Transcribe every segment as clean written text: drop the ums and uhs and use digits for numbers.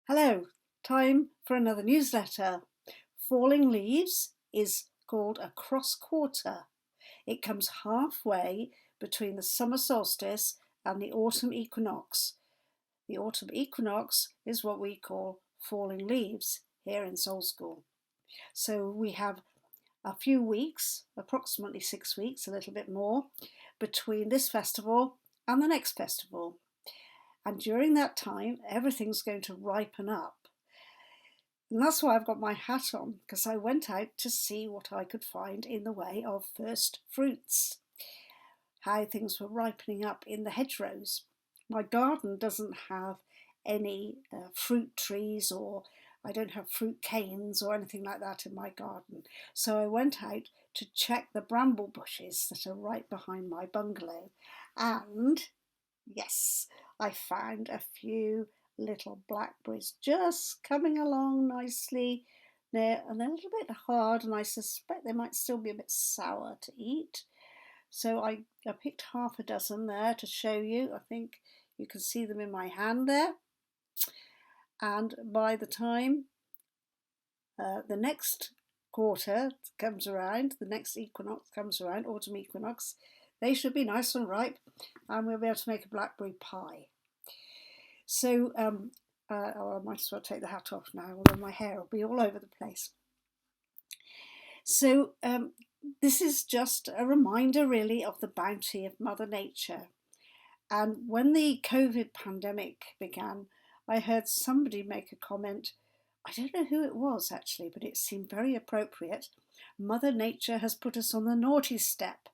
Hello, time for another newsletter. Falling Leaves is called a cross quarter. It comes halfway between the summer solstice and the autumn equinox. The autumn equinox is what we call falling leaves here in SoulSchool. So we have a few weeks, approximately 6 weeks, a little bit more, between this festival and the next festival. And during that time, everything's going to ripen up. And that's why I've got my hat on, because I went out to see what I could find in the way of first fruits, how things were ripening up in the hedgerows. My garden doesn't have any fruit trees, or I don't have fruit canes or anything like that in my garden. So I went out to check the bramble bushes that are right behind my bungalow. And yes, I found a few little blackberries just coming along nicely. They're a little bit hard, and I suspect they might still be a bit sour to eat. So I picked half a dozen there to show you. I think you can see them in my hand there. And by the time the next quarter comes around, the next equinox comes around, autumn equinox, they should be nice and ripe, and we'll be able to make a blackberry pie. So I might as well take the hat off now, although my hair will be all over the place. So this is just a reminder really of the bounty of Mother Nature. And when the COVID pandemic began, I heard somebody make a comment. I don't know who it was actually, but it seemed very appropriate. Mother Nature has put us on the naughty step.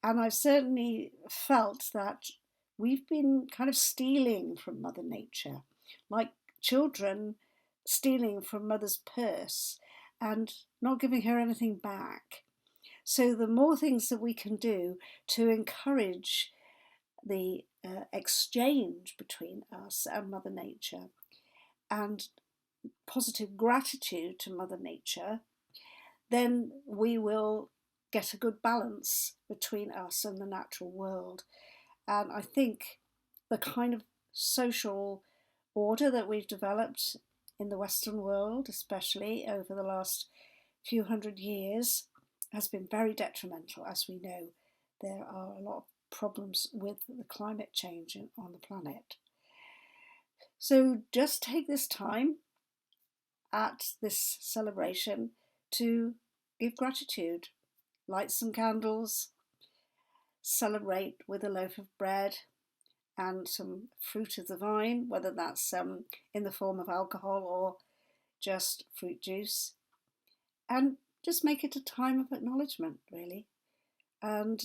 And I've certainly felt that we've been kind of stealing from Mother Nature, like children stealing from mother's purse and not giving her anything back. So the more things that we can do to encourage the exchange between us and Mother Nature and positive gratitude to Mother Nature, then we will get a good balance between us and the natural world. And I think the kind of social order that we've developed in the Western world, especially over the last few hundred years, has been very detrimental. As we know, there are a lot of problems with the climate change on the planet. So just take this time at this celebration to give gratitude, light some candles, celebrate with a loaf of bread and some fruit of the vine, whether that's in the form of alcohol or just fruit juice, and just make it a time of acknowledgement, really, and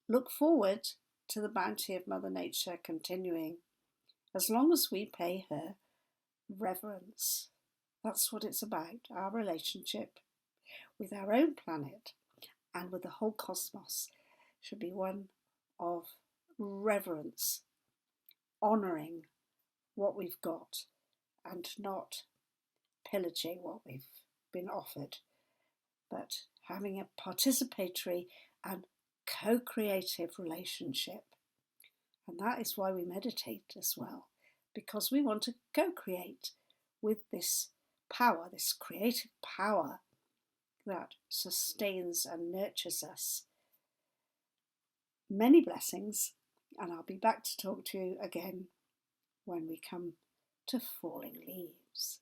look forward to the bounty of Mother Nature continuing as long as we pay her reverence. That's what it's about. Our relationship with our own planet and with the whole cosmos should be one of reverence, honouring what we've got and not pillaging what we've been offered, but having a participatory and co-creative relationship. And that is why we meditate as well, because we want to co-create with this power, this creative power that sustains and nurtures us. Many blessings, and I'll be back to talk to you again when we come to falling leaves.